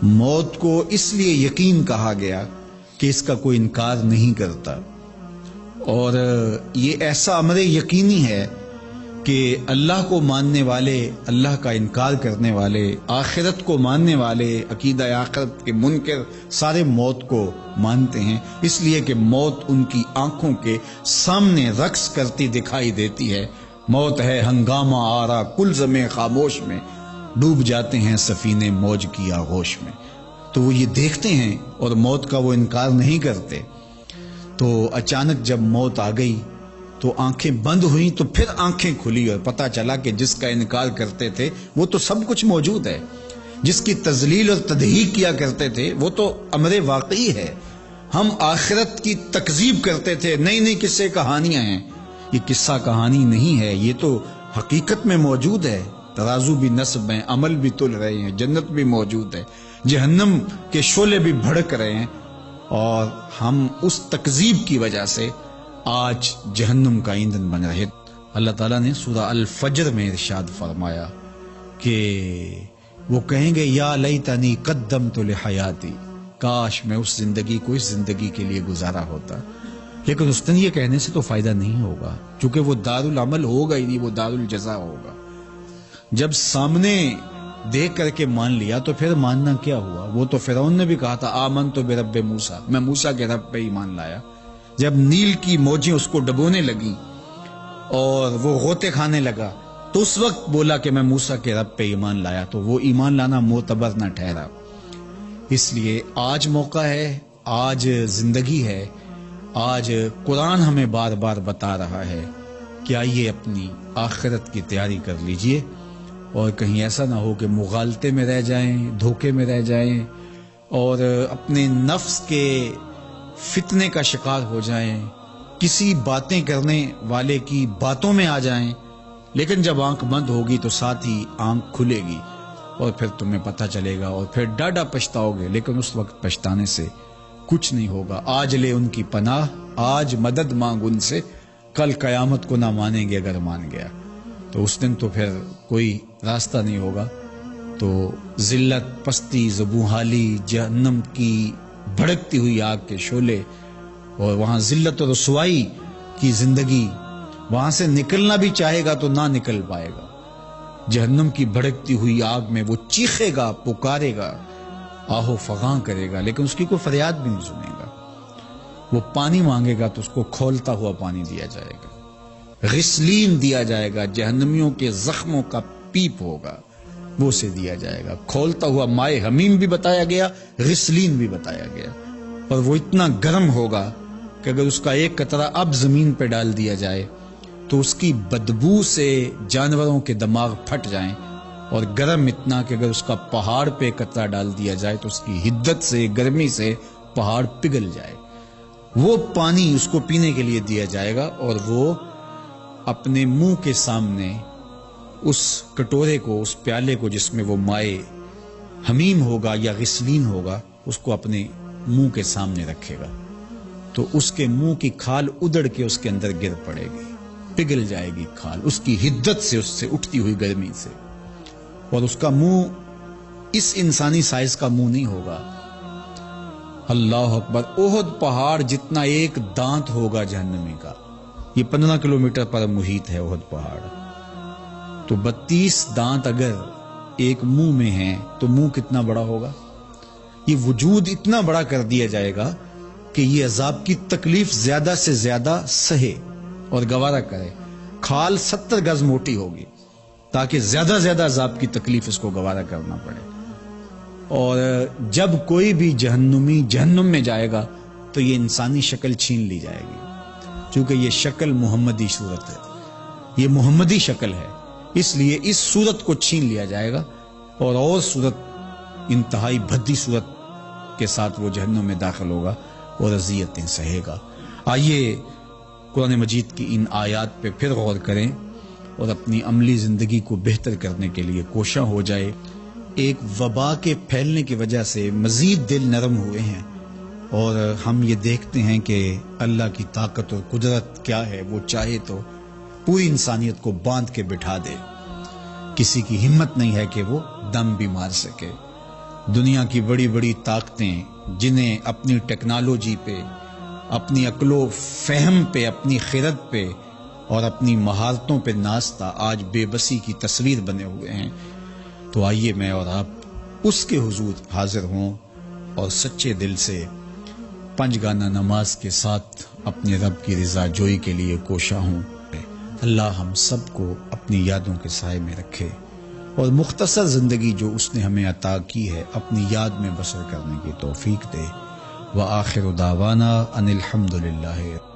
موت کو اس لیے یقین کہا گیا کہ اس کا کوئی انکار نہیں کرتا، اور یہ ایسا امر یقینی ہے کہ اللہ کو ماننے والے، اللہ کا انکار کرنے والے، آخرت کو ماننے والے، عقیدہ آخرت کے منکر سارے موت کو مانتے ہیں، اس لیے کہ موت ان کی آنکھوں کے سامنے رقص کرتی دکھائی دیتی ہے۔ موت ہے ہنگامہ آرا کلزم خاموش میں، ڈوب جاتے ہیں سفینے موج کی آغوش میں۔ تو وہ یہ دیکھتے ہیں اور موت کا وہ انکار نہیں کرتے۔ تو اچانک جب موت آ گئی تو آنکھیں بند ہوئیں، تو پھر آنکھیں کھلی اور پتہ چلا کہ جس کا انکار کرتے تھے وہ تو سب کچھ موجود ہے، جس کی تذلیل اور تدحیق کیا کرتے تھے وہ تو امر واقعی ہے۔ ہم آخرت کی تکذیب کرتے تھے، نئی نئی قصے کہانیاں ہیں، یہ قصہ کہانی نہیں ہے، یہ تو حقیقت میں موجود ہے۔ ترازو بھی نصب ہیں، عمل بھی تل رہے ہیں، جنت بھی موجود ہے، جہنم کے شعلے بھی بھڑک رہے ہیں، اور ہم اس تکذیب کی وجہ سے آج جہنم کا ایندھن بن رہے۔ اللہ تعالیٰ نے سورہ الفجر میں ارشاد فرمایا کہ وہ کہیں گے یا لیتنی قدمت لحیاتی، کاش میں اس زندگی کو اس زندگی کے لیے گزارا ہوتا۔ لیکن اس دن یہ کہنے سے تو فائدہ نہیں ہوگا، چونکہ وہ دار العمل ہوگا ہی نہیں، وہ دار الجزا ہوگا۔ جب سامنے دیکھ کر کے مان لیا تو پھر ماننا کیا ہوا؟ وہ تو فرعون نے بھی کہا تھا آمنت برب موسیٰ، میں موسیٰ کے رب پہ ایمان لایا۔ جب نیل کی موجیں اس کو ڈبونے لگی اور وہ غوطے کھانے لگا تو اس وقت بولا کہ میں موسیٰ کے رب پہ ایمان لایا، تو وہ ایمان لانا معتبر نہ ٹھہرا۔ اس لیے آج موقع ہے، آج زندگی ہے، آج قرآن ہمیں بار بار بتا رہا ہے کہ آئیے اپنی آخرت کی تیاری کر لیجئے، اور کہیں ایسا نہ ہو کہ مغالطے میں رہ جائیں، دھوکے میں رہ جائیں، اور اپنے نفس کے فتنے کا شکار ہو جائیں، کسی باتیں کرنے والے کی باتوں میں آ جائیں، لیکن جب آنکھ بند ہوگی تو ساتھ ہی آنکھ کھلے گی اور پھر تمہیں پتہ چلے گا، اور پھر ڈاڈا پچھتاؤ گے، لیکن اس وقت پچھتانے سے کچھ نہیں ہوگا۔ آج لے ان کی پناہ، آج مدد مانگ ان سے، کل قیامت کو نہ مانیں گے اگر مان گیا، تو اس دن تو پھر کوئی راستہ نہیں ہوگا۔ تو ذلت، پستی، زبونحالی، جہنم کی بھڑکتی ہوئی آگ کے شعلے، اور وہاں ذلت و رسوائی کی زندگی، وہاں سے نکلنا بھی چاہے گا تو نہ نکل پائے گا۔ جہنم کی بھڑکتی ہوئی آگ میں وہ چیخے گا، پکارے گا، آہو فغاں کرے گا، لیکن اس کی کوئی فریاد بھی نہیں سنے گا۔ وہ پانی مانگے گا تو اس کو کھولتا ہوا پانی دیا جائے گا، غسلین دیا جائے گا، جہنمیوں کے زخموں کا پیپ ہوگا، وہ سے دیا جائے گا۔ کھولتا ہوا مائے حمیم بھی بتایا گیا، غسلین بھی بتایا گیا، اور وہ اتنا گرم ہوگا کہ اگر اس کا ایک قطرہ اب زمین پہ ڈال دیا جائے تو اس کی بدبو سے جانوروں کے دماغ پھٹ جائیں، اور گرم اتنا کہ اگر اس کا پہاڑ پہ قطرہ ڈال دیا جائے تو اس کی حدت سے، گرمی سے پہاڑ پگھل جائے۔ وہ پانی اس کو پینے کے لیے دیا جائے گا، اور وہ اپنے منہ کے سامنے اس کٹورے کو، اس پیالے کو جس میں وہ مائے حمیم ہوگا یا غسلین ہوگا، اس کو اپنے منہ کے سامنے رکھے گا، تو اس کے منہ کی کھال ادڑ کے اس کے اندر گر پڑے گی، پگھل جائے گی کھال اس کی حدت سے، اس سے اٹھتی ہوئی گرمی سے، اور اس کا منہ اس انسانی سائز کا منہ نہیں ہوگا۔ اللہ اکبر! احد پہاڑ جتنا ایک دانت ہوگا جہنمی کا، یہ 15 کلومیٹر پر محیط ہے احد پہاڑ، تو 32 دانت اگر ایک منہ میں ہیں تو منہ کتنا بڑا ہوگا؟ یہ وجود اتنا بڑا کر دیا جائے گا کہ یہ عذاب کی تکلیف زیادہ سے زیادہ سہے اور گوارا کرے۔ کھال 70 گز موٹی ہوگی تاکہ زیادہ زیادہ عذاب کی تکلیف اس کو گوارا کرنا پڑے، اور جب کوئی بھی جہنمی جہنم میں جائے گا تو یہ انسانی شکل چھین لی جائے گی، چونکہ یہ شکل محمدی صورت ہے، یہ محمدی شکل ہے، اس لیے اس صورت کو چھین لیا جائے گا، اور صورت انتہائی بھدی صورت کے ساتھ وہ جہنم میں داخل ہوگا اور اذیتیں سہے گا۔ آئیے قرآن مجید کی ان آیات پہ پھر غور کریں اور اپنی عملی زندگی کو بہتر کرنے کے لیے کوشاں ہو جائے۔ ایک وبا کے پھیلنے کی وجہ سے مزید دل نرم ہوئے ہیں، اور ہم یہ دیکھتے ہیں کہ اللہ کی طاقت اور قدرت کیا ہے، وہ چاہے تو پوری انسانیت کو باندھ کے بٹھا دے، کسی کی ہمت نہیں ہے کہ وہ دم بھی مار سکے۔ دنیا کی بڑی بڑی طاقتیں جنہیں اپنی ٹیکنالوجی پہ، اپنی عقل و فہم پہ، اپنی خرد پہ اور اپنی مہارتوں پہ ناز تھا، آج بے بسی کی تصویر بنے ہوئے ہیں۔ تو آئیے میں اور آپ اس کے حضور حاضر ہوں اور سچے دل سے پنج گانا نماز کے ساتھ اپنے رب کی رضا جوئی کے لیے کوشاں ہوں۔ اللہ ہم سب کو اپنی یادوں کے سائے میں رکھے اور مختصر زندگی جو اس نے ہمیں عطا کی ہے اپنی یاد میں بسر کرنے کی توفیق دے۔ وآخر دعوانا ان الحمد للہ۔